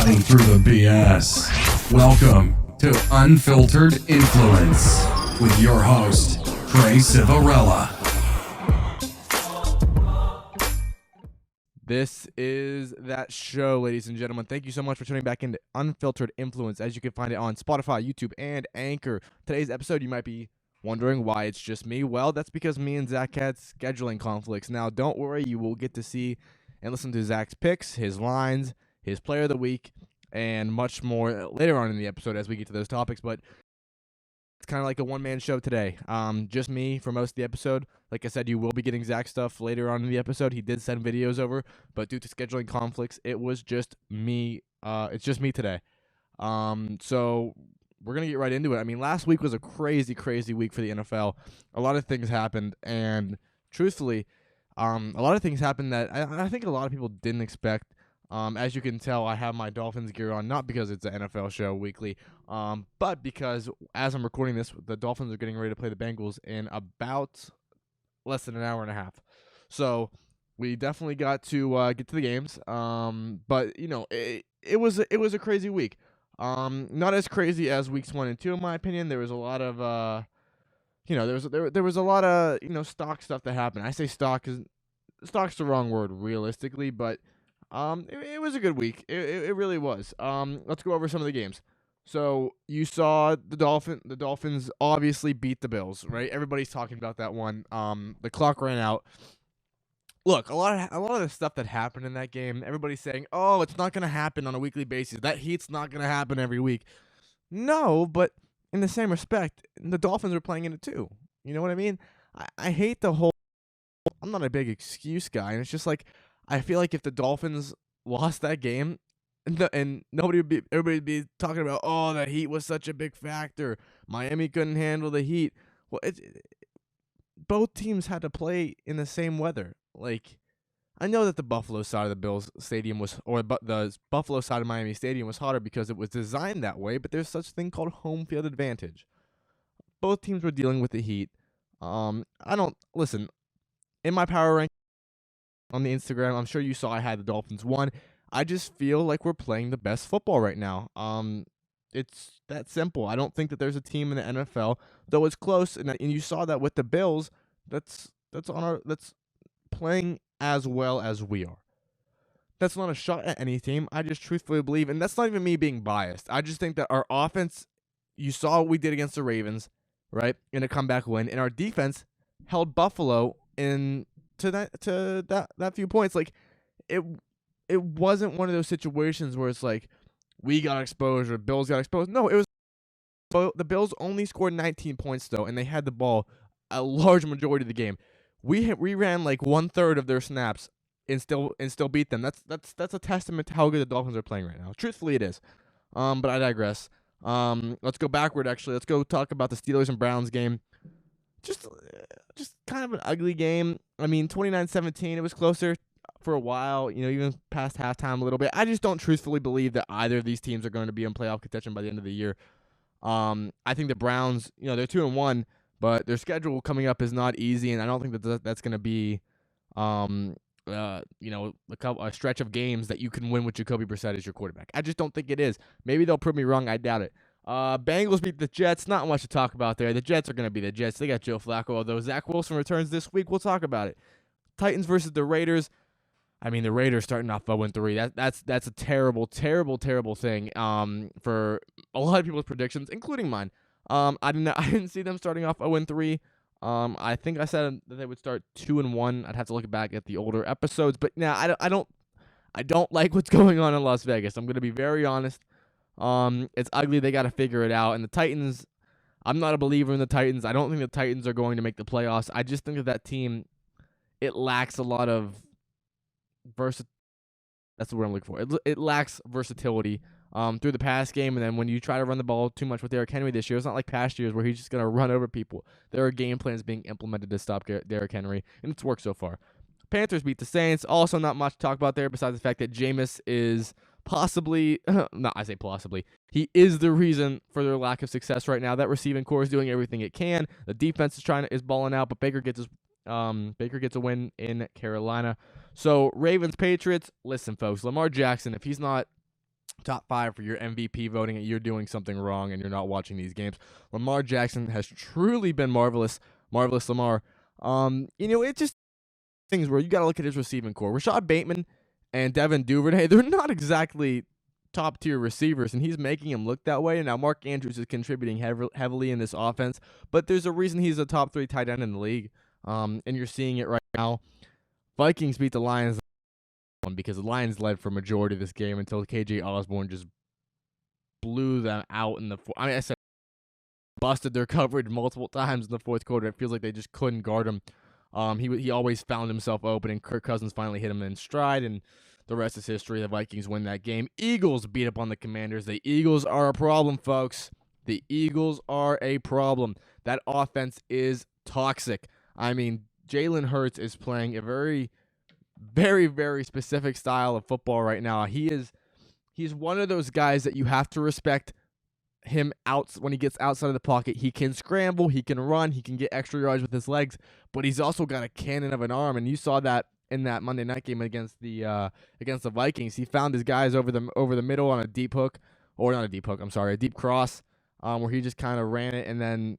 cutting through the BS. Welcome to Unfiltered Influence with your host, Trey Civarella. This is that show, ladies and gentlemen. Thank you so much for tuning back into Unfiltered Influence, as you can find it on Spotify, YouTube, and Anchor. Today's episode, you might be wondering why it's just me. Well, that's because me and Zach had scheduling conflicts. Now, don't worry, you will get to see and listen to Zach's picks, his lines, his player of the week, and much more later on in the episode as we get to those topics. But it's kind of like a one-man show today. Just me for most of the episode. Like I said, you will be getting Zach stuff later on in the episode. He did send videos over, but due to scheduling conflicts, it was just me. It's just me today. So we're going to get right into it. I mean, last week was a crazy, crazy week for the NFL. A lot of things happened, and truthfully, a lot of things happened that I think a lot of people didn't expect. As you can tell, I have my Dolphins gear on, not because it's an NFL show weekly, but because as I'm recording this, the Dolphins are getting ready to play the Bengals in about less than an hour and a half. So we definitely got to get to the games. But you know, it was a crazy week. Not as crazy as weeks 1 and 2, in my opinion. There was a lot of there was a lot of stock stuff that happened. I say stock because stock's the wrong word realistically, but it was a good week. It really was. Let's go over some of the games. So you saw the Dolphins obviously beat the Bills, right? Everybody's talking about that one. The clock ran out. Look, a lot of the stuff that happened in that game, everybody's saying, "Oh, it's not going to happen on a weekly basis. That heat's not going to happen every week." No, but in the same respect, the Dolphins were playing in it too. You know what I mean? I hate the whole. I'm not a big excuse guy, and it's just like I feel like if the Dolphins lost that game, and everybody would be talking about, oh, the heat was such a big factor. Miami couldn't handle the heat. Well, both teams had to play in the same weather. Like, I know that the Buffalo side of the Bills Stadium the Buffalo side of Miami Stadium was hotter because it was designed that way, but there's such a thing called home field advantage. Both teams were dealing with the heat. Listen, in my power rank on the Instagram, I'm sure you saw I had the Dolphins 1. I just feel like we're playing the best football right now. It's that simple. I don't think that there's a team in the NFL, though it's close, and you saw that with the Bills. That's playing as well as we are. That's not a shot at any team. I just truthfully believe, and that's not even me being biased. I just think that our offense, you saw what we did against the Ravens, right, in a comeback win, and our defense held Buffalo to that few points. Like, it wasn't one of those situations where it's like we got exposed or Bills got exposed. No, it was the Bills only scored 19 points though, and they had the ball a large majority of the game. We ran like 1/3 of their snaps and still beat them. That's a testament to how good the Dolphins are playing right now. Truthfully, it is. But I digress. Let's go backward. Actually, let's go talk about the Steelers and Browns game. Just kind of an ugly game. I mean, 29-17. It was closer for a while, even past halftime a little bit. I just don't truthfully believe that either of these teams are going to be in playoff contention by the end of the year. I think the Browns, they're 2-1, but their schedule coming up is not easy, and I don't think that's going to be, a stretch of games that you can win with Jacoby Brissett as your quarterback. I just don't think it is. Maybe they'll prove me wrong. I doubt it. Bengals beat the Jets. Not much to talk about there. The Jets are going to be the Jets. They got Joe Flacco, although Zach Wilson returns this week. We'll talk about it. Titans versus the Raiders. I mean, the Raiders starting off 0-3. That's a terrible, terrible, terrible thing for a lot of people's predictions, including mine. I didn't see them starting off 0-3. I think I said that they would start 2-1. I'd have to look back at the older episodes, but now I don't like what's going on in Las Vegas. I'm going to be very honest. It's ugly. They got to figure it out. And the Titans, I'm not a believer in the Titans. I don't think the Titans are going to make the playoffs. I just think that team, it lacks a lot of that's the word I'm looking for. It lacks versatility through the pass game, and then when you try to run the ball too much with Derrick Henry this year, it's not like past years where he's just going to run over people. There are game plans being implemented to stop Derrick Henry, and it's worked so far. Panthers beat the Saints. Also not much to talk about there besides the fact that Jameis is possibly, I say possibly, he is the reason for their lack of success right now. That receiving core is doing everything it can. The defense is balling out, but Baker gets a win in Carolina. So Ravens, Patriots, listen, folks, Lamar Jackson, if he's not top 5 for your MVP voting, and you're doing something wrong and you're not watching these games. Lamar Jackson has truly been marvelous. Marvelous Lamar. It's just things where you got to look at his receiving core. Rashad Bateman and Devin Duvernay, they're not exactly top tier receivers, and he's making him look that way. And now Mark Andrews is contributing heavily in this offense, but there's a reason he's a top 3 tight end in the league. And you're seeing it right now. Vikings beat the Lions because the Lions led for majority of this game until KJ Osborne just blew them out in the I said busted their coverage multiple times in the fourth quarter. It feels like they just couldn't guard him. He always found himself open, and Kirk Cousins finally hit him in stride, and the rest is history. The Vikings win that game. Eagles beat up on the Commanders. The Eagles are a problem, folks. The Eagles are a problem. That offense is toxic. I mean, Jalen Hurts is playing a very, very, very specific style of football right now. He's one of those guys that you have to respect him out when he gets outside of the pocket. He can scramble, he can run, he can get extra yards with his legs, but he's also got a cannon of an arm, and you saw that in that Monday night game against the Vikings. He found his guys over the middle on a deep hook, or not a deep hook, I'm sorry, a deep cross, where he just kind of ran it and then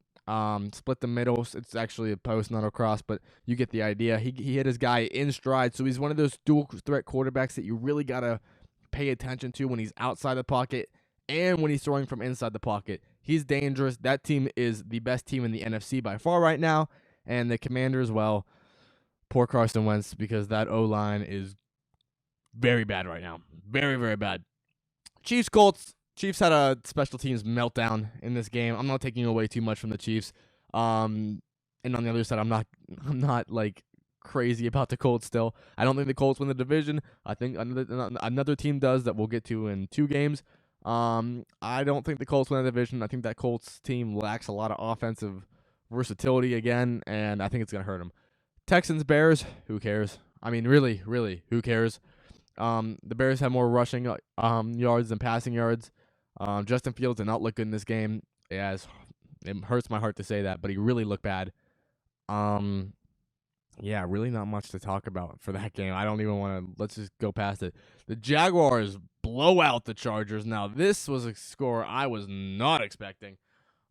split the middle. It's actually a post, not a cross, but you get the idea. He hit his guy in stride, so he's one of those dual threat quarterbacks that you really gotta pay attention to when he's outside the pocket and when he's throwing from inside the pocket. He's dangerous. That team is the best team in the NFC by far right now, and the Commanders, well, poor Carson Wentz, because that O-line is very bad right now. Very, very bad. Chiefs-Colts. Chiefs had a special teams meltdown in this game. I'm not taking away too much from the Chiefs. And on the other side, I'm not like crazy about the Colts still. I don't think the Colts win the division. I think another team does that we'll get to in 2 games. I don't think the Colts win the division. I think that Colts team lacks a lot of offensive versatility again, and I think it's going to hurt them. Texans, Bears, who cares? I mean, really, who cares? The Bears have more rushing yards than passing yards. Justin Fields did not look good in this game. It hurts my heart to say that, but he really looked bad. Yeah, really not much to talk about for that game. I don't even want to. Let's just go past it. The Jaguars blow out the Chargers. Now, this was a score I was not expecting.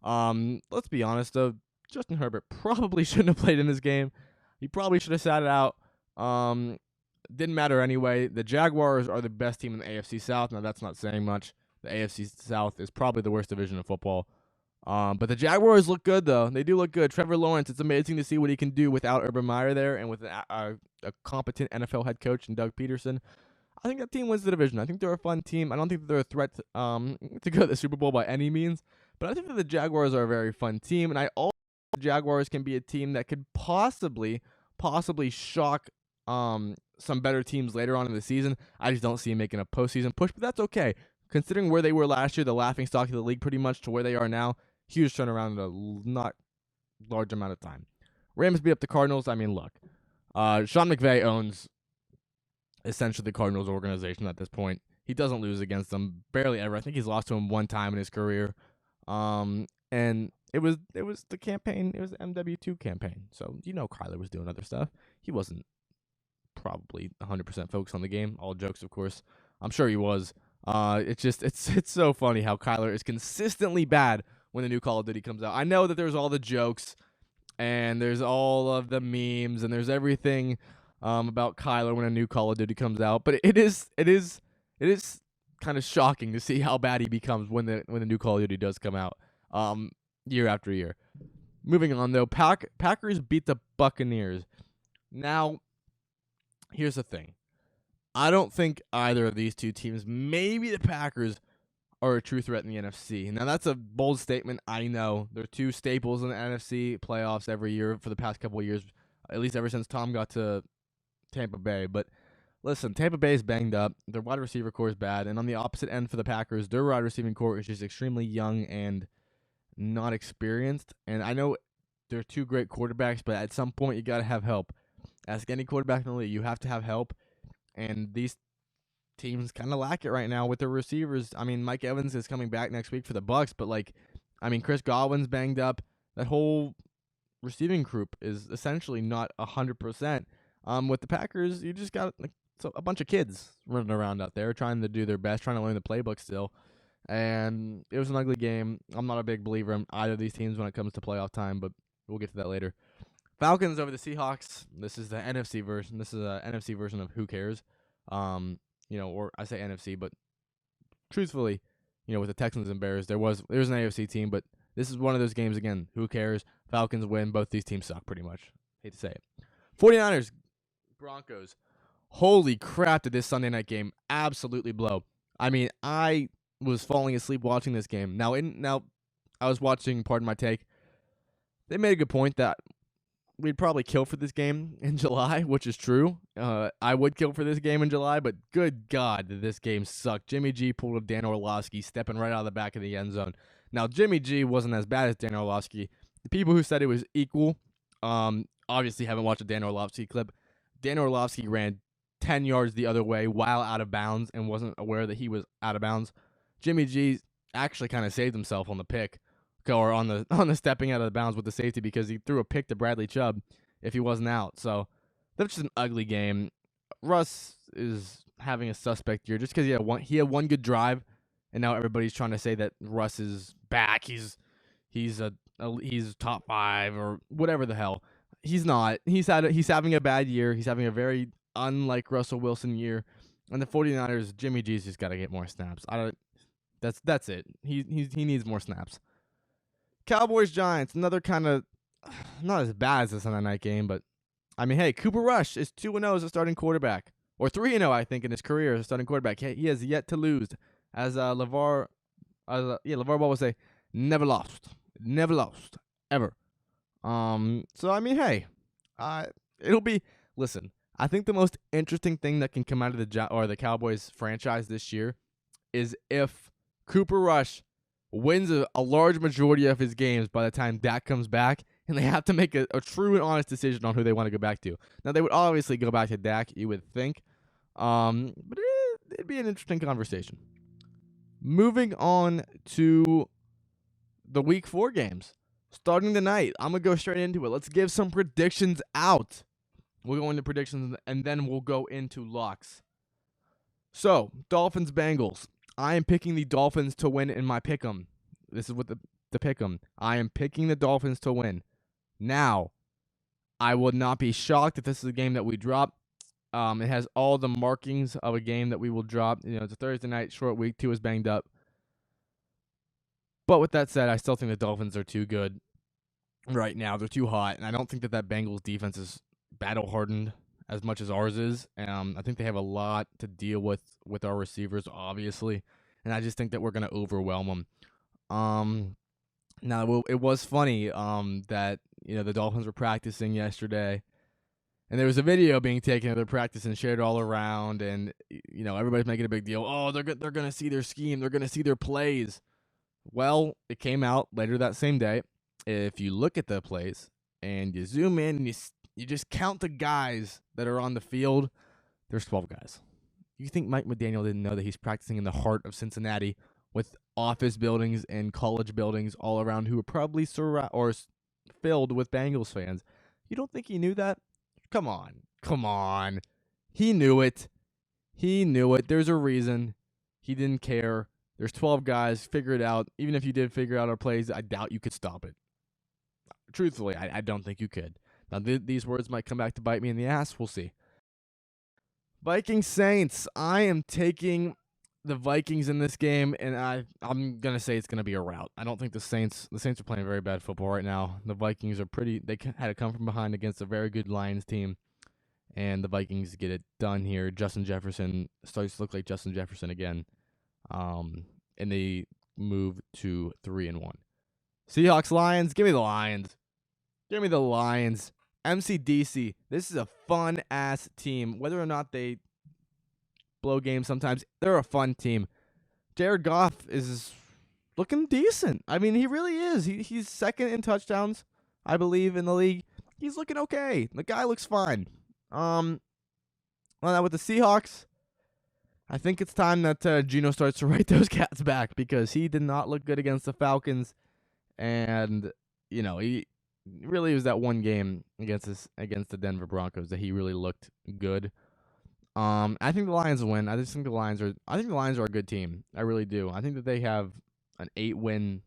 Let's be honest, though. Justin Herbert probably shouldn't have played in this game. He probably should have sat it out. Didn't matter anyway. The Jaguars are the best team in the AFC South. Now, that's not saying much. The AFC South is probably the worst division of football. But the Jaguars look good, though. They do look good. Trevor Lawrence, it's amazing to see what he can do without Urban Meyer there and with a competent NFL head coach and Doug Peterson. I think that team wins the division. I think they're a fun team. I don't think that they're a threat to go to the Super Bowl by any means, but I think that the Jaguars are a very fun team, and I also think the Jaguars can be a team that could possibly shock some better teams later on in the season. I just don't see them making a postseason push, but that's okay. Considering where they were last year, the laughingstock of the league pretty much, to where they are now, huge turnaround in a not large amount of time. Rams beat up the Cardinals. I mean, look, Sean McVay owns essentially the Cardinals organization at this point. He doesn't lose against them barely ever. I think he's lost to him one time in his career. And it was the campaign. It was the MW2 campaign. So Kyler was doing other stuff. He wasn't probably 100% focused on the game. All jokes, of course. I'm sure he was. It's so funny how Kyler is consistently bad when the new Call of Duty comes out. I know that there's all the jokes and there's all of the memes and there's everything about Kyler when a new Call of Duty comes out, but it is kind of shocking to see how bad he becomes when the new Call of Duty does come out year after year. Moving on though, Packers beat the Buccaneers. Now, here's the thing. I don't think either of these two teams, maybe the Packers, are a true threat in the NFC. Now, that's a bold statement. I know. They're two staples in the NFC playoffs every year for the past couple of years, at least ever since Tom got to Tampa Bay. But listen, Tampa Bay is banged up. Their wide receiver core is bad. And on the opposite end for the Packers, their wide receiving core is just extremely young and not experienced. And I know they're two great quarterbacks, but at some point you got to have help. Ask any quarterback in the league, you have to have help. And these teams kind of lack it right now with their receivers. I mean, Mike Evans is coming back next week for the Bucs, but Chris Godwin's banged up. That whole receiving group is essentially not 100%. With the Packers, you just got a bunch of kids running around out there trying to do their best, trying to learn the playbook still. And it was an ugly game. I'm not a big believer in either of these teams when it comes to playoff time, but we'll get to that later. Falcons over the Seahawks. This is the NFC version. This is a NFC version of who cares. Or I say NFC, but truthfully, with the Texans and Bears, there's an AFC team, but this is one of those games again. Who cares? Falcons win. Both these teams suck pretty much. Hate to say it. 49ers, Broncos. Holy crap, did this Sunday night game absolutely blow. I mean, I was falling asleep watching this game. Now I was watching, pardon my take. They made a good point that we'd probably kill for this game in July, which is true. I would kill for this game in July, but good God, did this game suck. Jimmy G pulled a Dan Orlovsky, stepping right out of the back of the end zone. Now, Jimmy G wasn't as bad as Dan Orlovsky. The people who said it was equal obviously haven't watched a Dan Orlovsky clip. Dan Orlovsky ran 10 yards the other way while out of bounds and wasn't aware that he was out of bounds. Jimmy G actually kind of saved himself on the pick, or on the stepping out of the bounds with the safety, because he threw a pick to Bradley Chubb if he wasn't out. So that's just an ugly game. Russ is having a suspect year just because he had one good drive, and now everybody's trying to say that Russ is back. He's top 5 or whatever the hell. He's not. He's having a bad year. He's having a very unlike Russell Wilson year. And the 49ers, Jimmy G's just got to get more snaps. That's it. He needs more snaps. Cowboys Giants, another kind of not as bad as the Sunday night game, but I mean, hey, Cooper Rush is 2-0 as a starting quarterback, or 3-0 I think in his career as a starting quarterback. He has yet to lose, as LeVar Ball would say, never lost ever. So I mean, hey, it'll be. Listen, I think the most interesting thing that can come out of the Cowboys franchise this year is if Cooper Rush wins a large majority of his games by the time Dak comes back, and they have to make a true and honest decision on who they want to go back to. Now, they would obviously go back to Dak, you would think, but it'd be an interesting conversation. Moving on to the Week 4 games. Starting tonight, I'm going to go straight into it. Let's give some predictions out. We'll go into predictions, and then we'll go into locks. So, Dolphins-Bengals. I am picking the Dolphins to win in my pick'em. This is what the pick'em. I am picking the Dolphins to win. Now, I would not be shocked if this is a game that we drop. It has all the markings of a game that we will drop. It's a Thursday night, short week. Tua is banged up. But with that said, I still think the Dolphins are too good right now. They're too hot, and I don't think that Bengals defense is battle-hardened as much as ours is. I think they have a lot to deal with our receivers, obviously, and I just think that we're going to overwhelm them. Now, it was funny that the Dolphins were practicing yesterday, and there was a video being taken of their practice and shared all around, and everybody's making a big deal. Oh, they're going to see their scheme. They're going to see their plays. Well, it came out later that same day. If you look at the plays and you zoom in and you just count the guys that are on the field, there's 12 guys. You think Mike McDaniel didn't know that he's practicing in the heart of Cincinnati with office buildings and college buildings all around who are probably filled with Bengals fans? You don't think he knew that? Come on. He knew it. There's a reason. He didn't care. There's 12 guys. Figure it out. Even if you did figure out our plays, I doubt you could stop it. Truthfully, I don't think you could. Now, these words might come back to bite me in the ass. We'll see. Vikings Saints. I am taking the Vikings in this game, and I'm going to say it's going to be a rout. I don't think the Saints are playing very bad football right now. The Vikings are they had to come from behind against a very good Lions team, and the Vikings get it done here. Justin Jefferson starts to look like Justin Jefferson again, and they move to 3-1. Seahawks Lions. Give me the Lions. MCDC. This is a fun-ass team. Whether or not they blow games sometimes, they're a fun team. Jared Goff is looking decent. I mean, he really is. He's second in touchdowns, I believe, in the league. He's looking okay. The guy looks fine. Well, now with the Seahawks, I think it's time that Geno starts to write those cats back, because he did not look good against the Falcons, and he really was that one game against the Denver Broncos that he really looked good. I think the Lions win. I think the Lions are a good team. I really do. I think that they have an 8-win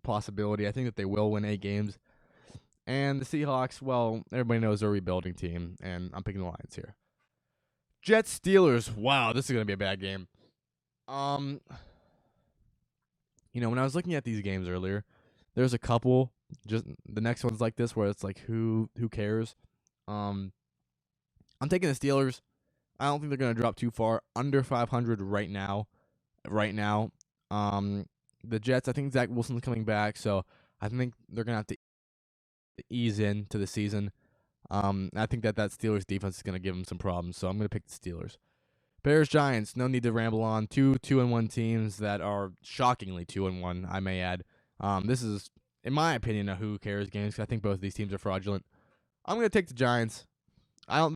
possibility. I think that they will win 8 games. And the Seahawks, well, everybody knows they're a rebuilding team, and I'm picking the Lions here. Jets Steelers. Wow, this is gonna be a bad game. When I was looking at these games earlier, there's a couple. Just the next one's like this, where it's like, who cares? I'm taking the Steelers. I don't think they're gonna drop too far, under 500 right now. The Jets. I think Zach Wilson's coming back, so I think they're gonna have to ease into the season. I think that Steelers defense is gonna give them some problems, so I'm gonna pick the Steelers. Bears Giants. No need to ramble on. 2-1 teams that are shockingly 2-1. I may add. This is, in my opinion, a who cares game, because I think both of these teams are fraudulent. I'm gonna take the Giants. I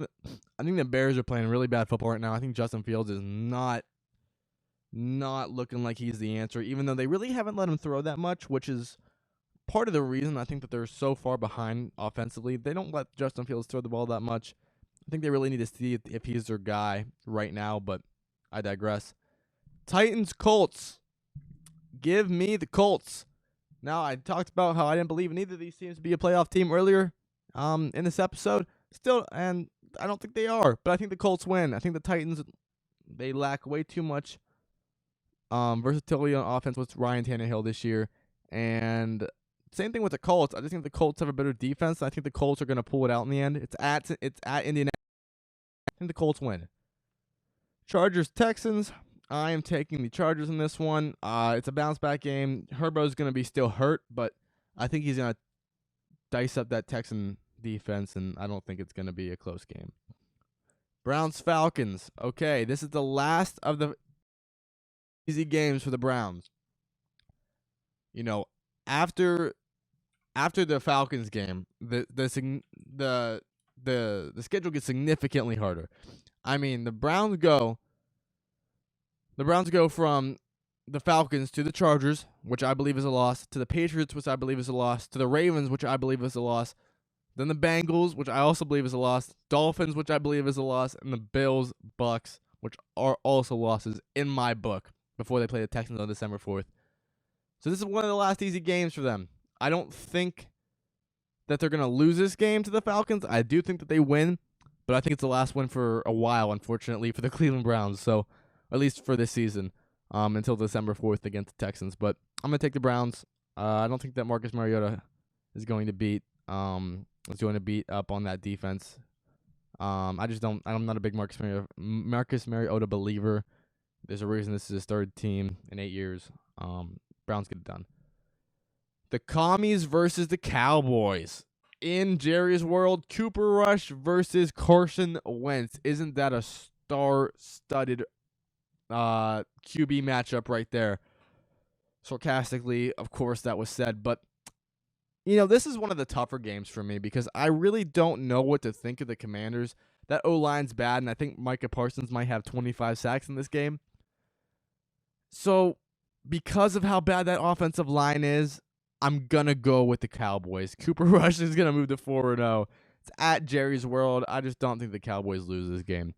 think the Bears are playing really bad football right now. I think Justin Fields is not looking like he's the answer, even though they really haven't let him throw that much, which is part of the reason I think that they're so far behind offensively. They don't let Justin Fields throw the ball that much. I think they really need to see if he's their guy right now, but I digress. Titans Colts. Give me the Colts. Now, I talked about how I didn't believe in either of these teams to be a playoff team earlier in this episode. Still, and I don't think they are, but I think the Colts win. I think the Titans, they lack way too much versatility on offense with Ryan Tannehill this year. And same thing with the Colts. I just think the Colts have a better defense. I think the Colts are going to pull it out in the end. It's at Indianapolis. I think the Colts win. Chargers Texans. I am taking the Chargers in this one. It's a bounce back game. Herbo's going to be still hurt, but I think he's going to dice up that Texan defense, and I don't think it's going to be a close game. Browns Falcons. Okay, this is the last of the easy games for the Browns. After the Falcons game, the schedule gets significantly harder. I mean, the Browns go from the Falcons to the Chargers, which I believe is a loss, to the Patriots, which I believe is a loss, to the Ravens, which I believe is a loss, then the Bengals, which I also believe is a loss, Dolphins, which I believe is a loss, and the Bills, Bucks, which are also losses in my book before they play the Texans on December 4th. So this is one of the last easy games for them. I don't think that they're going to lose this game to the Falcons. I do think that they win, but I think it's the last win for a while, unfortunately, for the Cleveland Browns. So at least for this season, until December 4th against the Texans. But I'm going to take the Browns. I don't think that Marcus Mariota is going to beat up on that defense. I'm not a big Marcus Mariota believer. There's a reason this is his third team in 8 years. Browns get it done. The Commies versus the Cowboys. In Jerry's world, Cooper Rush versus Carson Wentz. Isn't that a star-studded QB matchup right there? Sarcastically, of course, that was said. But, this is one of the tougher games for me because I really don't know what to think of the Commanders. That O-line's bad, and I think Micah Parsons might have 25 sacks in this game. So, because of how bad that offensive line is, I'm going to go with the Cowboys. Cooper Rush is going to move to 4-0. It's at Jerry's world. I just don't think the Cowboys lose this game.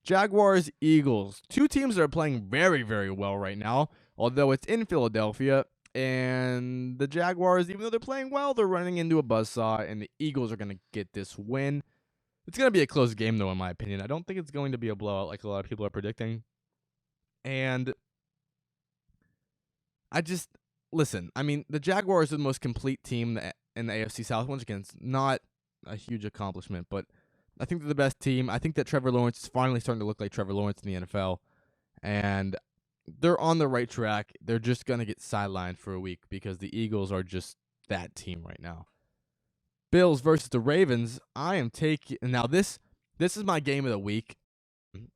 Jaguars, Eagles. Two teams that are playing very, very well right now, although it's in Philadelphia. And the Jaguars, even though they're playing well, they're running into a buzzsaw, and the Eagles are going to get this win. It's going to be a close game, though, in my opinion. I don't think it's going to be a blowout like a lot of people are predicting. And listen, I mean, the Jaguars are the most complete team in the AFC South. Once again, it's not a huge accomplishment, but I think they're the best team. I think that Trevor Lawrence is finally starting to look like Trevor Lawrence in the NFL, and they're on the right track. They're just going to get sidelined for a week because the Eagles are just that team right now. Bills versus the Ravens. I am taking... Now, this is my game of the week.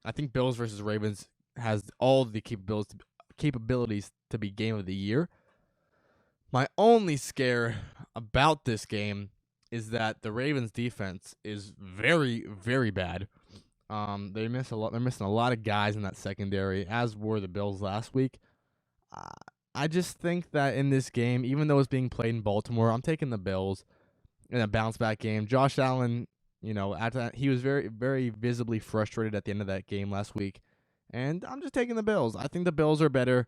I think Bills versus Ravens has all the capabilities to be game of the year. My only scare about this game is that the Ravens defense is very, very bad. They're missing a lot of guys in that secondary, as were the Bills last week. I just think that in this game, even though it's being played in Baltimore, I'm taking the Bills in a bounce back game. Josh Allen After that, he was very, very visibly frustrated at the end of that game last week. And I'm just taking the Bills. I think the Bills are better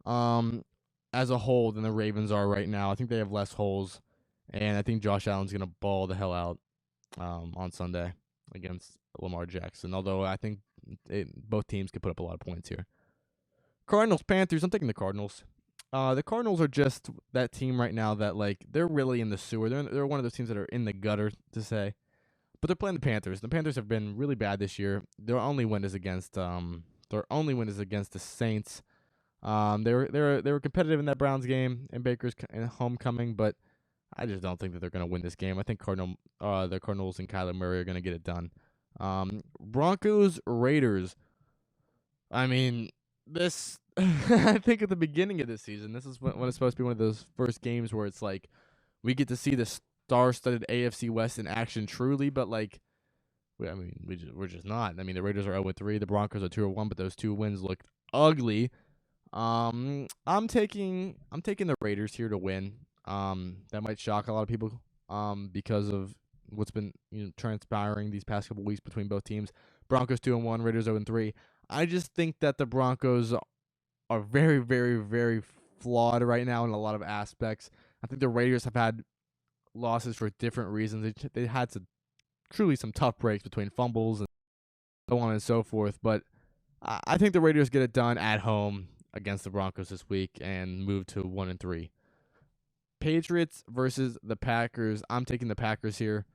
as a whole than the Ravens are right now. I think they have less holes. And I think Josh Allen's going to ball the hell out on Sunday against Lamar Jackson. Although I think both teams could put up a lot of points here. Cardinals, Panthers. I'm taking the Cardinals. The Cardinals are just that team right now that, like, they're really in the sewer. They're one of those teams that are in the gutter, to say. But they're playing the Panthers. The Panthers have been really bad this year. Their only win is against the Saints. They were competitive in that Browns game and Baker's homecoming, but I just don't think that they're going to win this game. I think the Cardinals and Kyler Murray are going to get it done. Broncos, Raiders. I mean, this I think at the beginning of this season, this is when it's supposed to be one of those first games where it's like we get to see the star-studded AFC West in action truly, but like we're just not. I mean, the Raiders are 0-3, the Broncos are 2-1, but those two wins looked ugly. I'm taking the Raiders here to win. That might shock a lot of people because of what's been transpiring these past couple weeks between both teams. Broncos 2-1, Raiders 0-3. I just think that the Broncos are very, very, very flawed right now in a lot of aspects. I think the Raiders have had losses for different reasons. They had some tough breaks between fumbles and so on and so forth. But I think the Raiders get it done at home against the Broncos this week and move to 1-3. Patriots versus the Packers. I'm taking the Packers here.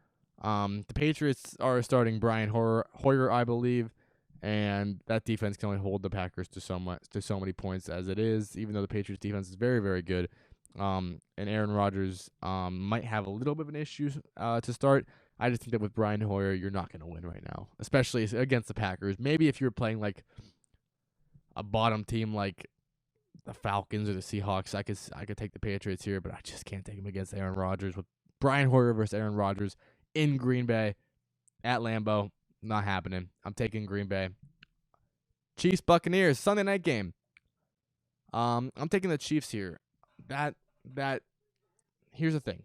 The Patriots are starting Brian Hoyer, I believe, and that defense can only hold the Packers to so many points as it is, even though the Patriots defense is very, very good. And Aaron Rodgers might have a little bit of an issue to start. I just think that with Brian Hoyer, you're not going to win right now, especially against the Packers. Maybe if you're playing like a bottom team like the Falcons or the Seahawks, I could take the Patriots here, but I just can't take them against Aaron Rodgers. With Brian Hoyer versus Aaron Rodgers in Green Bay at Lambeau, not happening. I'm taking Green Bay. Chiefs Buccaneers Sunday night game. I'm taking the Chiefs here. Here's the thing.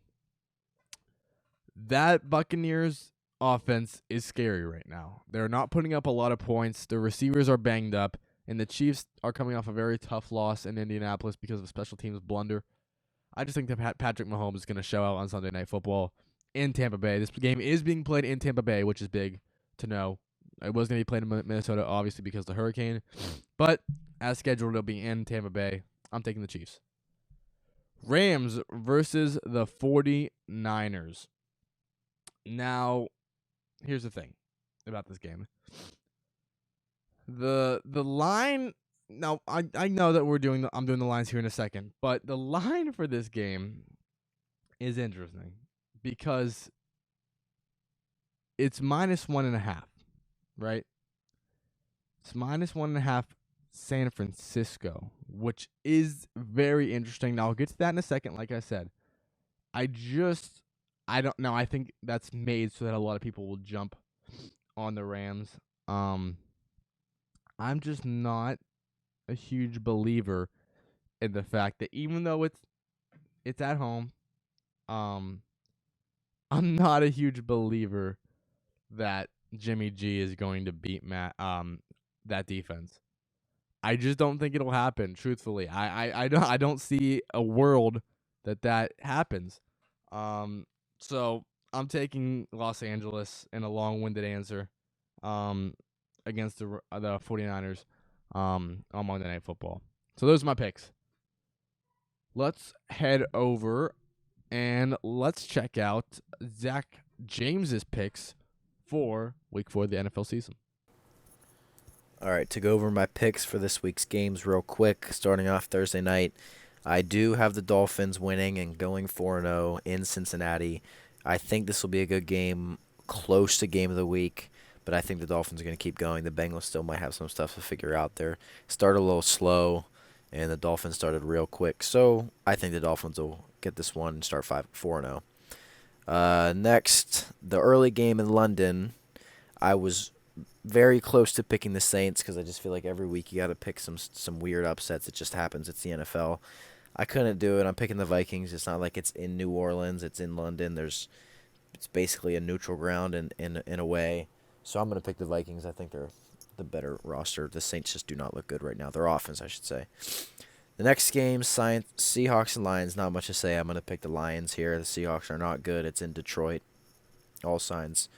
That Buccaneers offense is scary right now. They're not putting up a lot of points. The receivers are banged up, and the Chiefs are coming off a very tough loss in Indianapolis because of a special teams blunder. I just think that Patrick Mahomes is going to show out on Sunday Night Football in Tampa Bay. This game is being played in Tampa Bay, which is big to know. It was going to be played in Minnesota, obviously, because of the hurricane. But as scheduled, it'll be in Tampa Bay. I'm taking the Chiefs. Rams versus the 49ers. Now, here's the thing about this game. The line. Now, I know that I'm doing the lines here in a second, but the line for this game is interesting because it's -1.5, right? It's -1.5 San Francisco, which is very interesting. Now, I'll get to that in a second, like I said. I don't know. I think that's made so that a lot of people will jump on the Rams. I'm just not a huge believer in the fact that even though it's at home, I'm not a huge believer that Jimmy G is going to beat that defense. I just don't think it'll happen. Truthfully, I don't see a world that happens. So I'm taking Los Angeles in a long-winded answer against the 49ers on Monday Night Football. So those are my picks. Let's head over and let's check out Zach James's picks for Week 4 of the NFL season. All right, to go over my picks for this week's games real quick, starting off Thursday night, I do have the Dolphins winning and going 4-0 in Cincinnati. I think this will be a good game, close to game of the week, but I think the Dolphins are going to keep going. The Bengals still might have some stuff to figure out there. Started a little slow, and the Dolphins started real quick. So I think the Dolphins will get this one and start 4-0. Next, the early game in London, I was very close to picking the Saints because I just feel like every week you got to pick some weird upsets. It just happens. It's the NFL. I couldn't do it. I'm picking the Vikings. It's not like it's in New Orleans. It's in London. There's it's basically a neutral ground in a way. So I'm going to pick the Vikings. I think they're the better roster. The Saints just do not look good right now. Their offense, I should say. The next game, Seahawks and Lions. Not much to say. I'm going to pick the Lions here. The Seahawks are not good. It's in Detroit. All signs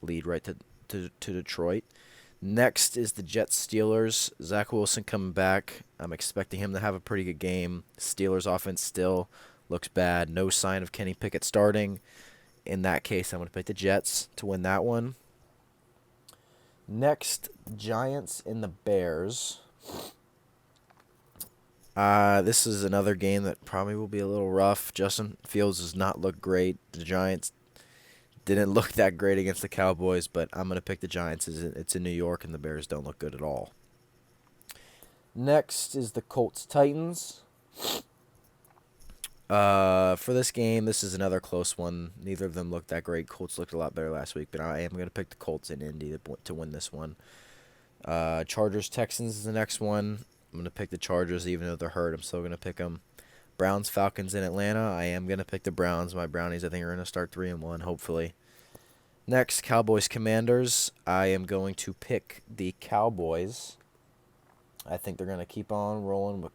lead right to Detroit. Next is the Jets Steelers. Zach Wilson coming back. I'm expecting him to have a pretty good game. Steelers offense still looks bad. No sign of Kenny Pickett starting. In that case, I'm going to pick the Jets to win that one. Next, Giants and the Bears. This is another game that probably will be a little rough. Justin Fields does not look great. The Giants didn't look that great against the Cowboys, but I'm going to pick the Giants. It's in New York, and the Bears don't look good at all. Next is the Colts-Titans. For this game, this is another close one. Neither of them looked that great. Colts looked a lot better last week, but I am going to pick the Colts in Indy to win this one. Chargers-Texans is the next one. I'm going to pick the Chargers even though they're hurt. I'm still going to pick them. Browns-Falcons in Atlanta. I am going to pick the Browns. My Brownies, I think, are going to start 3-1, hopefully. Next, Cowboys-Commanders. I am going to pick the Cowboys. I think they're going to keep on rolling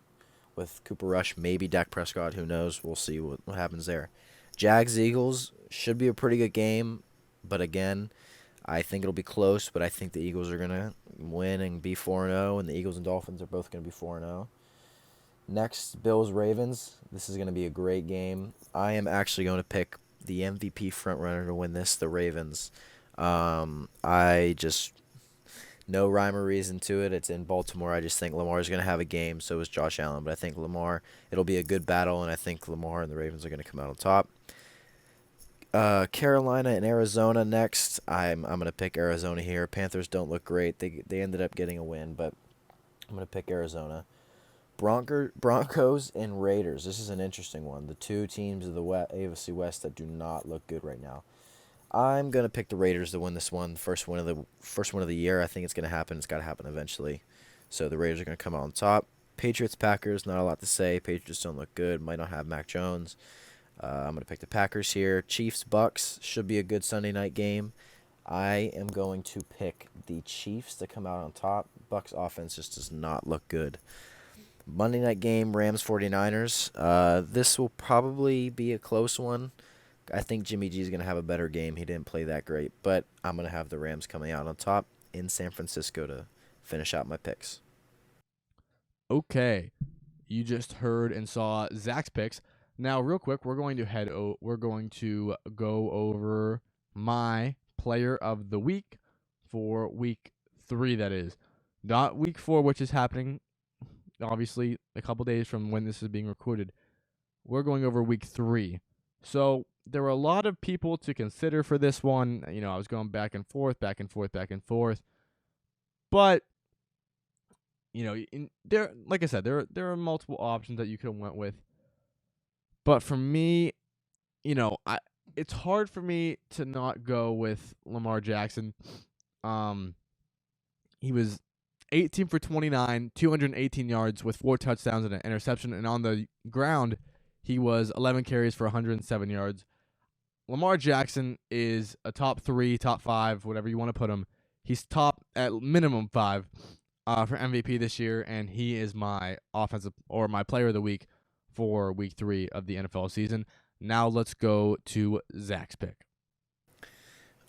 with Cooper Rush, maybe Dak Prescott. Who knows? We'll see what happens there. Jags-Eagles should be a pretty good game, but again, I think it'll be close, but I think the Eagles are going to win and be 4-0, and the Eagles and Dolphins are both going to be 4-0. Next, Bills-Ravens. This is going to be a great game. I am actually going to pick the MVP frontrunner to win this, the Ravens. I just, no rhyme or reason to it. It's in Baltimore. I just think Lamar is going to have a game. So is Josh Allen. But I think Lamar, it'll be a good battle, and I think Lamar and the Ravens are going to come out on top. Carolina and Arizona next. I'm going to pick Arizona here. Panthers don't look great. They ended up getting a win, but I'm going to pick Arizona. Broncos and Raiders. This is an interesting one. The two teams of the AFC West that do not look good right now. I'm gonna pick the Raiders to win this one. First one of the year. I think it's gonna happen. It's got to happen eventually. So the Raiders are gonna come out on top. Patriots Packers. Not a lot to say. Patriots don't look good. Might not have Mac Jones. I'm gonna pick the Packers here. Chiefs Bucks should be a good Sunday night game. I am going to pick the Chiefs to come out on top. Bucks offense just does not look good. Monday night game, Rams 49ers. This will probably be a close one. I think Jimmy G is going to have a better game. He didn't play that great, but I'm going to have the Rams coming out on top in San Francisco to finish out my picks. Okay, you just heard and saw Zach's picks. Now, real quick, we're going to go over my player of the week for week 3. That is not week 4, which is happening obviously a couple days from when this is being recorded. We're going over week 3. So there were a lot of people to consider for this one. You know, I was going back and forth. But, you know, like I said, there are multiple options that you could have went with. But for me, you know, it's hard for me to not go with Lamar Jackson. He was 18 for 29, 218 yards with 4 touchdowns and an interception. And on the ground, he was 11 carries for 107 yards. Lamar Jackson is a top 3, top 5, whatever you want to put him. He's top at minimum 5 for MVP this year, and he is my my player of the week for week 3 of the NFL season. Now let's go to Zach's pick.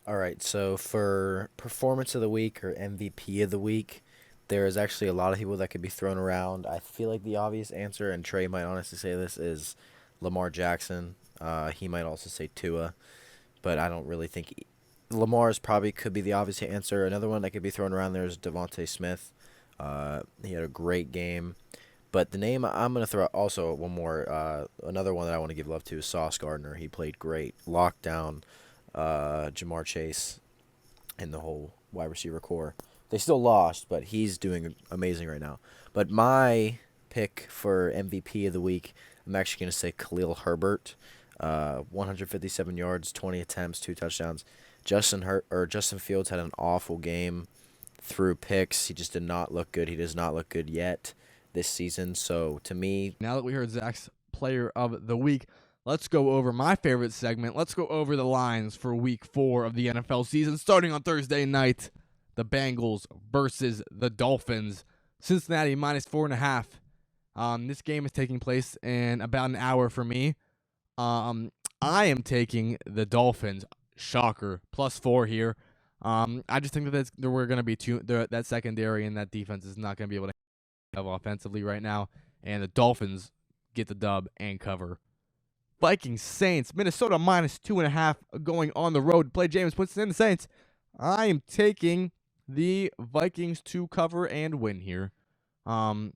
All right, so for performance of the week or MVP of the week, there is actually a lot of people that could be thrown around. I feel like the obvious answer, and Trey might honestly say this, is Lamar Jackson. He might also say Tua, but I don't really think Lamar's probably could be the obvious answer. Another one that could be thrown around there is Devontae Smith. He had a great game. But the name I'm going to throw also one more, another one that I want to give love to is Sauce Gardner. He played great. Locked down Jamar Chase and the whole wide receiver core. They still lost, but he's doing amazing right now. But my pick for MVP of the week, I'm actually going to say Khalil Herbert. 157 yards, 20 attempts, 2 touchdowns. Justin Fields had an awful game through picks. He just did not look good. He does not look good yet this season. So to me, now that we heard Zach's player of the week, let's go over my favorite segment. Let's go over the lines for Week 4 of the NFL season, starting on Thursday night. The Bengals versus the Dolphins. Cincinnati minus 4.5. This game is taking place in about an hour for me. I am taking the Dolphins. Shocker. +4 here. I just think that we're going to be that secondary and that defense is not going to be able to have offensively right now. And the Dolphins get the dub and cover. Vikings Saints. Minnesota minus 2.5 going on the road to play Jameis Winston and the Saints. I am taking the Vikings to cover and win here. The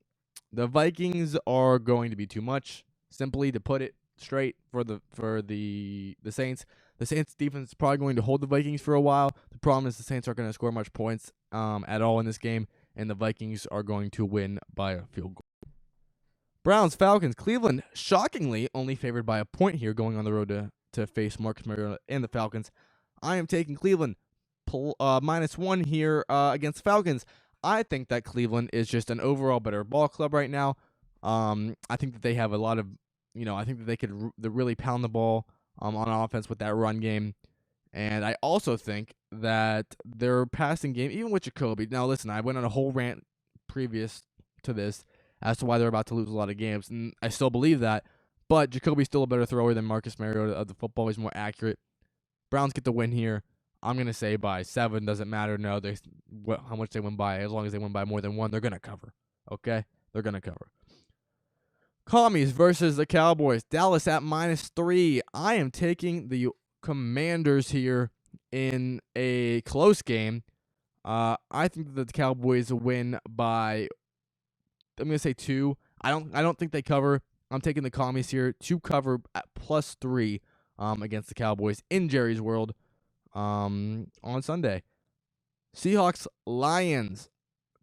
Vikings are going to be too much, simply to put it straight, for the Saints. The Saints defense is probably going to hold the Vikings for a while. The problem is the Saints aren't going to score much points at all in this game, and the Vikings are going to win by a field goal. Browns Falcons. Cleveland shockingly only favored by a point here, going on the road to face Marcus Mariota and the Falcons. I am taking Cleveland -1 here against Falcons. I think that Cleveland is just an overall better ball club right now. I think that they have a lot of, I think that they could really pound the ball on offense with that run game. And I also think that their passing game, even with Jacoby. Now, listen, I went on a whole rant previous to this as to why they're about to lose a lot of games, and I still believe that. But Jacoby's still a better thrower than Marcus Mariota of the football. He's more accurate. Browns get the win here. I'm going to say by 7. Doesn't matter. No, how much they win by. As long as they win by more than 1, they're going to cover. Okay? They're going to cover. Commies versus the Cowboys. Dallas at -3. I am taking the Commanders here in a close game. I think that the Cowboys win by, I'm going to say 2. I don't think they cover. I'm taking the Commies here to cover at +3 against the Cowboys in Jerry's World. On Sunday. Seahawks Lions.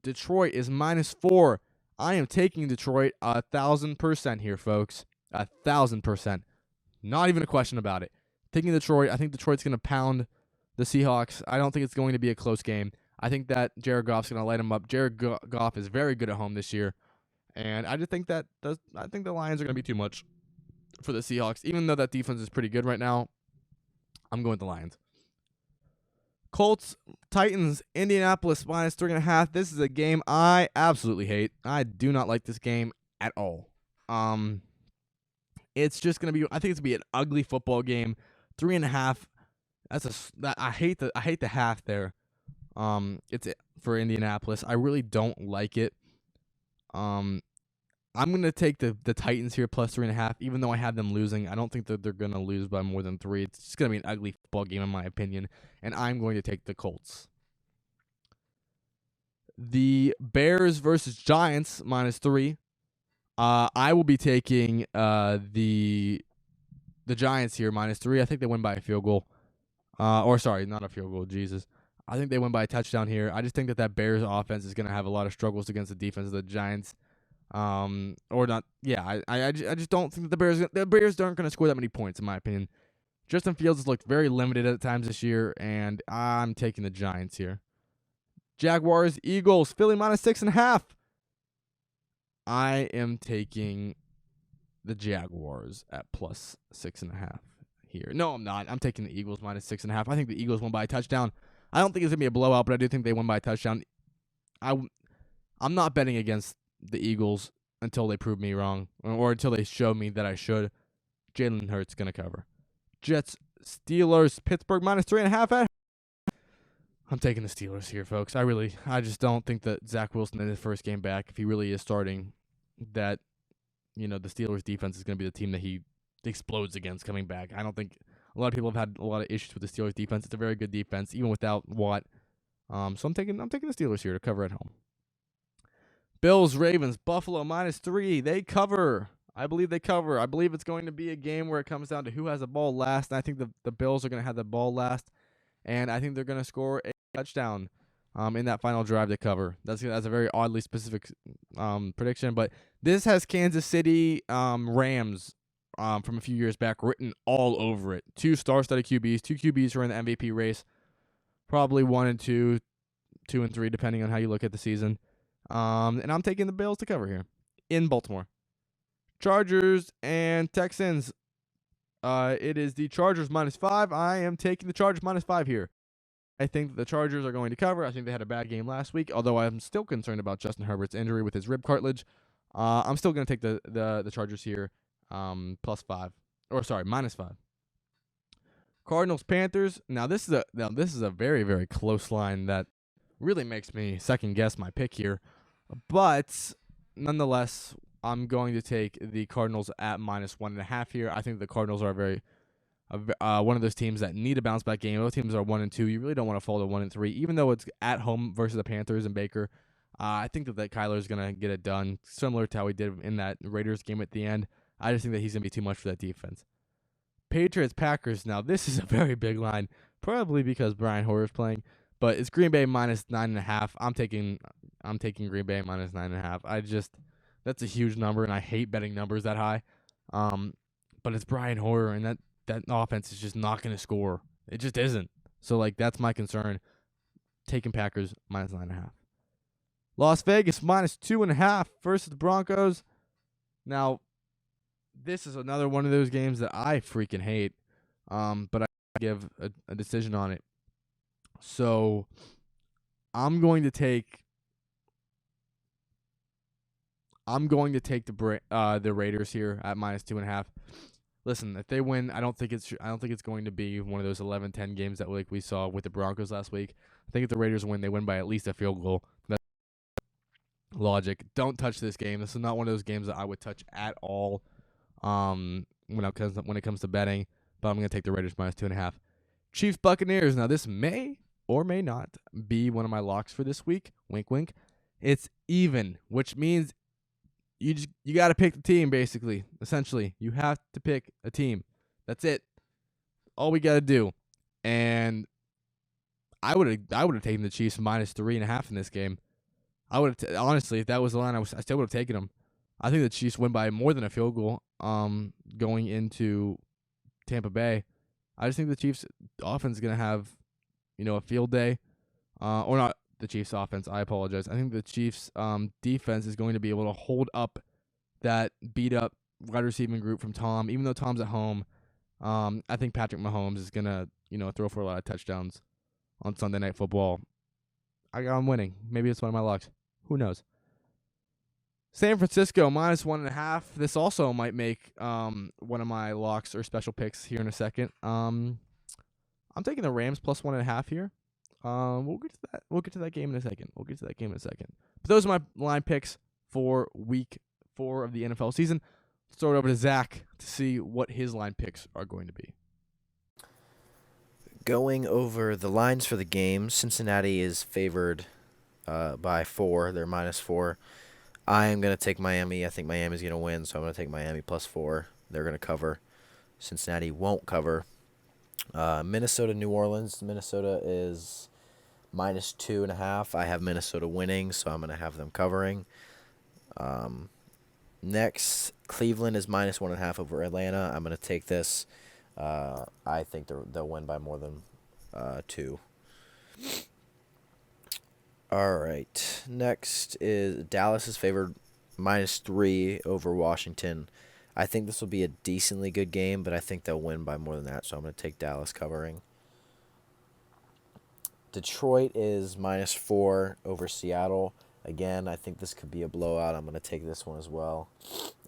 Detroit is -4. I am taking Detroit 1,000% here, folks. 1,000%. Not even a question about it. Taking Detroit. I think Detroit's going to pound the Seahawks. I don't think it's going to be a close game. I think that Jared Goff's going to light them up. Jared Goff is very good at home this year. And I just think I think the Lions are going to be too much for the Seahawks. Even though that defense is pretty good right now, I'm going with the Lions. Colts, Titans, Indianapolis -3.5. This is a game I absolutely hate. I do not like this game at all. It's just gonna be. I think it's gonna be an ugly football game. 3.5. I hate the half there. It's for Indianapolis. I really don't like it. I'm going to take the Titans here +3.5, even though I have them losing. I don't think that they're going to lose by more than 3. It's just going to be an ugly football game in my opinion, and I'm going to take the Colts. The Bears versus Giants -3. I will be taking the Giants here -3. I think they win by a field goal. Sorry, not a field goal, Jesus. I think they win by a touchdown here. I just think that Bears offense is going to have a lot of struggles against the defense of the Giants. Or not. Yeah, I just don't think that the Bears aren't going to score that many points, in my opinion. Justin Fields has looked very limited at times this year, and I'm taking the Giants here. Jaguars, Eagles, Philly -6.5. I am taking the Jaguars at +6.5 here. No, I'm not. I'm taking the Eagles -6.5. I think the Eagles win by a touchdown. I don't think it's going to be a blowout, but I do think they win by a touchdown. I'm not betting against the Eagles until they prove me wrong, or until they show me that I should. Jalen Hurts going to cover. Jets, Steelers, Pittsburgh -3.5. I'm taking the Steelers here, folks. I just don't think that Zach Wilson in his first game back, if he really is starting, that the Steelers defense is going to be the team that he explodes against coming back. I don't think a lot of people have had a lot of issues with the Steelers defense. It's a very good defense, even without Watt. So I'm taking the Steelers here to cover at home. Bills, Ravens, Buffalo -3. They cover. I believe they cover. I believe it's going to be a game where it comes down to who has the ball last. And I think the Bills are going to have the ball last. And I think they're going to score a touchdown in that final drive to cover. That's a very oddly specific prediction. But this has Kansas City Rams from a few years back written all over it. 2 star-studded QBs. 2 QBs who are in the MVP race. Probably 1 and 2, 2 and 3, depending on how you look at the season. And I'm taking the Bills to cover here in Baltimore. Chargers and Texans. It is the Chargers -5. I am taking the Chargers -5 here. I think the Chargers are going to cover. I think they had a bad game last week, although I'm still concerned about Justin Herbert's injury with his rib cartilage. I'm still going to take the Chargers here, +5. Or sorry, -5. Cardinals Panthers. Now this is a very, very close line that really makes me second guess my pick here. But nonetheless, I'm going to take the Cardinals at -1.5 here. I think the Cardinals are one of those teams that need a bounce back game. Those teams are 1-2. You really don't want to fall to 1-3, even though it's at home versus the Panthers and Baker. I think that Kyler is going to get it done, similar to how he did in that Raiders game at the end. I just think that he's going to be too much for that defense. Patriots Packers. Now this is a very big line, probably because Brian Hoyer is playing, but it's Green Bay -9.5. I'm taking Green Bay -9.5. That's a huge number, and I hate betting numbers that high. But it's Brian Hoyer, and that offense is just not going to score. It just isn't. So like that's my concern. Taking Packers -9.5. Las Vegas -2.5 versus the Broncos. Now, this is another one of those games that I freaking hate, but I give a decision on it. So I'm going to take the Raiders here at -2.5. Listen, if they win, I don't think it's going to be one of those 11-10 games that like we saw with the Broncos last week. I think if the Raiders win, they win by at least a field goal. That's logic. Don't touch this game. This is not one of those games that I would touch at all. When it comes to betting, but I'm gonna take the Raiders -2.5. Chiefs Buccaneers. Now this may or may not be one of my locks for this week. Wink, wink. It's even, which means you got to pick the team. Basically, essentially, you have to pick a team. That's it. All we got to do. And I would have taken the Chiefs -3.5 in this game. I would have honestly, if that was the line, I still would have taken them. I think the Chiefs win by more than a field goal. Going into Tampa Bay, I just think the Chiefs offense is gonna have, a field day, or not the Chiefs offense. I apologize. I think the Chiefs defense is going to be able to hold up that beat up wide receiving group from Tom. Even though Tom's at home, I think Patrick Mahomes is gonna throw for a lot of touchdowns on Sunday Night Football. I got him winning. Maybe it's one of my locks. Who knows? San Francisco -1.5. This also might make one of my locks or special picks here in a second. I'm taking the Rams +1.5 here. We'll get to that. We'll get to that game in a second. But those are my line picks for Week 4 of the NFL season. Let's throw it over to Zach to see what his line picks are going to be. Going over the lines for the game, Cincinnati is favored by 4. They're -4. I am going to take Miami. I think Miami's going to win, so I'm going to take Miami +4. They're going to cover. Cincinnati won't cover. Minnesota, New Orleans. Minnesota is -2.5. I have Minnesota winning, so I'm going to have them covering. Next, Cleveland is -1.5 over Atlanta. I'm going to take this. I think they'll win by more than 2. All right. Next is Dallas is favored -3 over Washington. I think this will be a decently good game, but I think they'll win by more than that, so I'm going to take Dallas covering. Detroit is -4 over Seattle. Again, I think this could be a blowout. I'm going to take this one as well.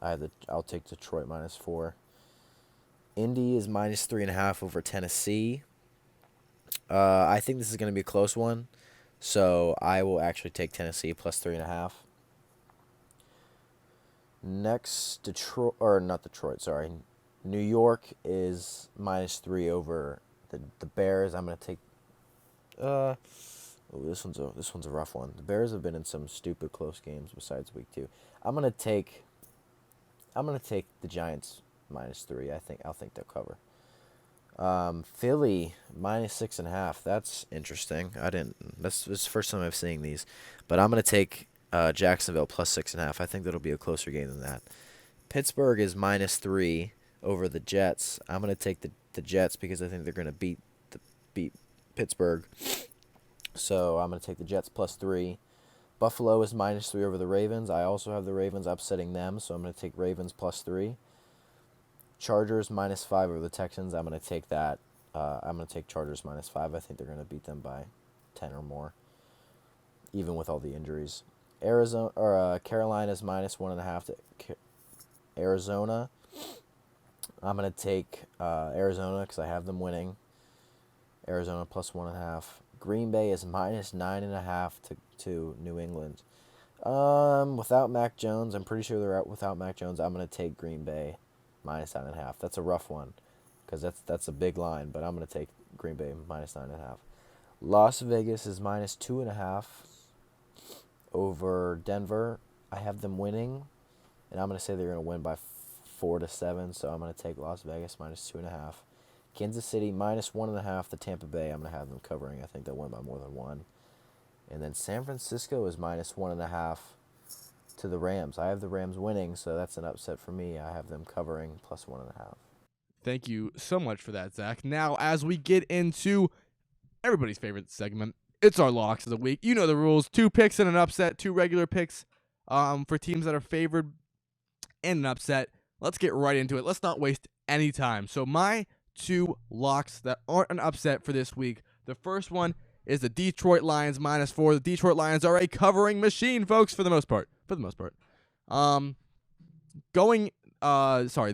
I'll take Detroit -4. Indy is -3.5 over Tennessee. I think this is going to be a close one. So I will actually take Tennessee +3.5. Next, New York is -3 over the Bears. I'm gonna take. This one's a rough one. The Bears have been in some stupid close games besides week 2. I'm gonna take the Giants -3. I'll think they'll cover. Philly -6.5. That's interesting. That's the first time I've seen these, but I'm gonna take Jacksonville +6.5. I think that'll be a closer game than that. Pittsburgh is -3 over the Jets. I'm gonna take the Jets because I think they're gonna beat Pittsburgh. So I'm gonna take the Jets +3. Buffalo is -3 over the Ravens. I also have the Ravens upsetting them, so I'm gonna take Ravens +3. Chargers -5 over the Texans. I'm going to take that. I'm going to take Chargers -5. I think they're going to beat them by 10 or more, even with all the injuries. Carolina's -1.5 to Arizona. I'm going to take Arizona because I have them winning. Arizona +1.5. Green Bay is -9.5 to New England. Without Mac Jones, I'm pretty sure they're out without Mac Jones. I'm going to take Green Bay -9.5. That's a rough one because that's a big line, but I'm going to take Green Bay -9.5. Las Vegas is -2.5 over Denver. I have them winning, and I'm going to say they're going to win by 4-7, so I'm going to take Las Vegas -2.5. Kansas City -1.5 to Tampa Bay. I'm going to have them covering. I think they'll win by more than one. And then San Francisco is -1.5 to the Rams. I have the Rams winning, so that's an upset for me. I have them covering +1.5. Thank you so much for that, Zach. Now, as we get into everybody's favorite segment, it's our locks of the week. You know the rules: 2 picks and an upset, 2 regular picks for teams that are favored and an upset. Let's get right into it. Let's not waste any time. So my 2 locks that aren't an upset for this week. The first one is the Detroit Lions -4. The Detroit Lions are a covering machine, folks, for the most part. The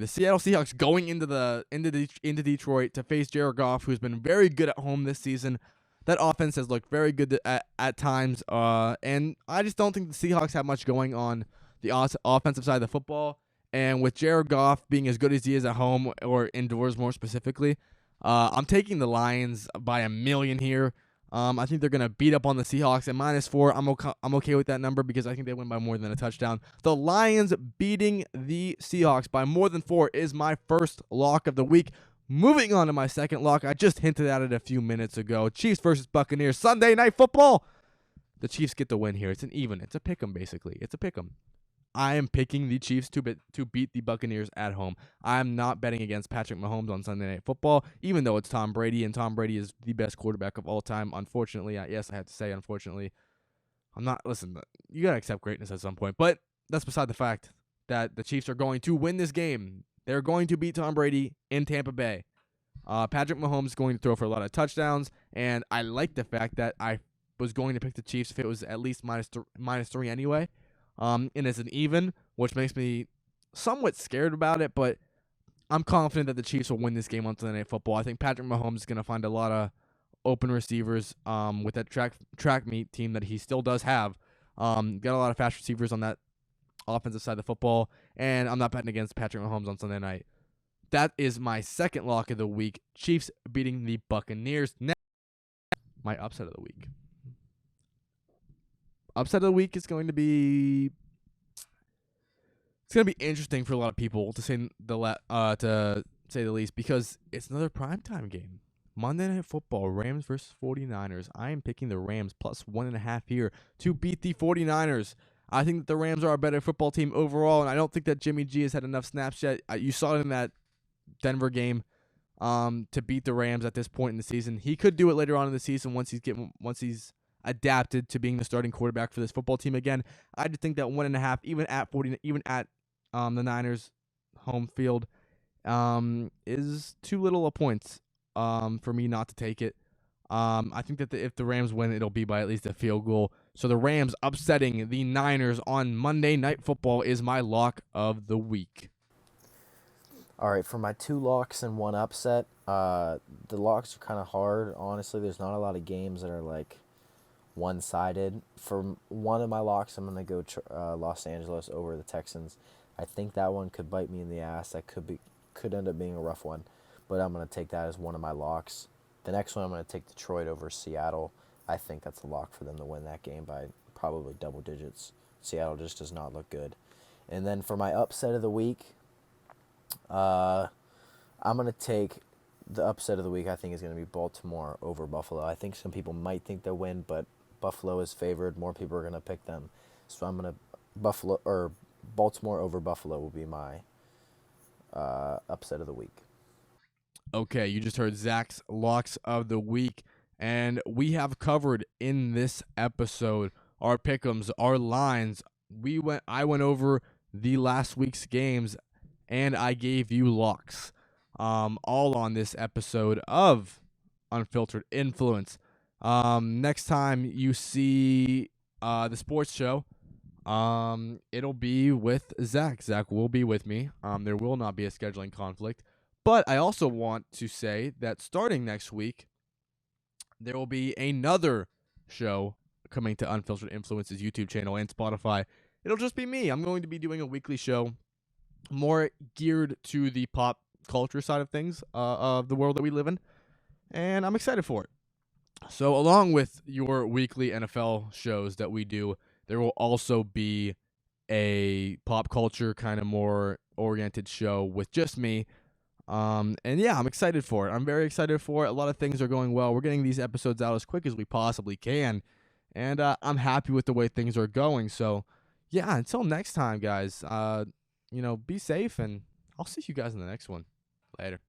Seattle Seahawks going into Detroit to face Jared Goff, who's been very good at home this season. That offense has looked very good at times, and I just don't think the Seahawks have much going on the offensive side of the football. And with Jared Goff being as good as he is at home, or indoors more specifically, I'm taking the Lions by 1,000,000 here. I think they're going to beat up on the Seahawks at -4. I'm okay with that number because I think they win by more than a touchdown. The Lions beating the Seahawks by more than 4 is my first lock of the week. Moving on to my second lock, I just hinted at it a few minutes ago. Chiefs versus Buccaneers, Sunday Night Football. The Chiefs get the win here. It's an even. It's a pick'em, basically. It's a pick'em. I am picking the Chiefs to beat the Buccaneers at home. I'm not betting against Patrick Mahomes on Sunday Night Football, even though it's Tom Brady, and Tom Brady is the best quarterback of all time. Unfortunately, yes, I have to say, unfortunately. Listen, you got to accept greatness at some point, but that's beside the fact that the Chiefs are going to win this game. They're going to beat Tom Brady in Tampa Bay. Patrick Mahomes is going to throw for a lot of touchdowns, and I like the fact that I was going to pick the Chiefs if it was at least -3 anyway. And it's an even, which makes me somewhat scared about it, but I'm confident that the Chiefs will win this game on Sunday Night Football. I think Patrick Mahomes is going to find a lot of open receivers with that track meet team that he still does have. Got a lot of fast receivers on that offensive side of the football, and I'm not betting against Patrick Mahomes on Sunday night. That is my second lock of the week. Chiefs beating the Buccaneers. Now, my upset of the week. Upset of the week is going to be interesting for a lot of people to say the least, because it's another primetime game. Monday Night Football, Rams versus 49ers. I am picking the Rams +1.5 here to beat the 49ers. I think that the Rams are a better football team overall, and I don't think that Jimmy G has had enough snaps yet. You saw it in that Denver game to beat the Rams at this point in the season. He could do it later on in the season once he's adapted to being the starting quarterback for this football team again. I just think that 1.5, even at the Niners' home field, is too little a points for me not to take it. I think that if the Rams win, it'll be by at least a field goal. So the Rams upsetting the Niners on Monday Night Football is my lock of the week. All right, for my 2 locks and 1 upset, the locks are kind of hard. Honestly, there's not a lot of games that are like one-sided. For one of my locks, I'm going to go Los Angeles over the Texans. I think that one could bite me in the ass. That could end up being a rough one, but I'm going to take that as one of my locks. The next one, I'm going to take Detroit over Seattle. I think that's a lock for them to win that game by probably double digits. Seattle just does not look good. And then for my upset of the week, I'm going to take the upset of the week. I think is going to be Baltimore over Buffalo. I think some people might think they'll win, but Buffalo is favored. More people are going to pick them. So I'm going to Baltimore over Buffalo will be my upset of the week. Okay, you just heard Zach's locks of the week, and we have covered in this episode our pick'ems, our lines. I went over the last week's games, and I gave you locks. All on this episode of Unfiltered Influence. Next time you see the sports show, it'll be with Zach. Zach will be with me. There will not be a scheduling conflict. But I also want to say that starting next week, there will be another show coming to Unfiltered Influence's YouTube channel and Spotify. It'll just be me. I'm going to be doing a weekly show more geared to the pop culture side of things, of the world that we live in. And I'm excited for it. So along with your weekly NFL shows that we do, there will also be a pop culture kind of more oriented show with just me. And yeah, I'm excited for it. I'm very excited for it. A lot of things are going well. We're getting these episodes out as quick as we possibly can. And I'm happy with the way things are going. So yeah, until next time, guys, be safe, and I'll see you guys in the next one. Later.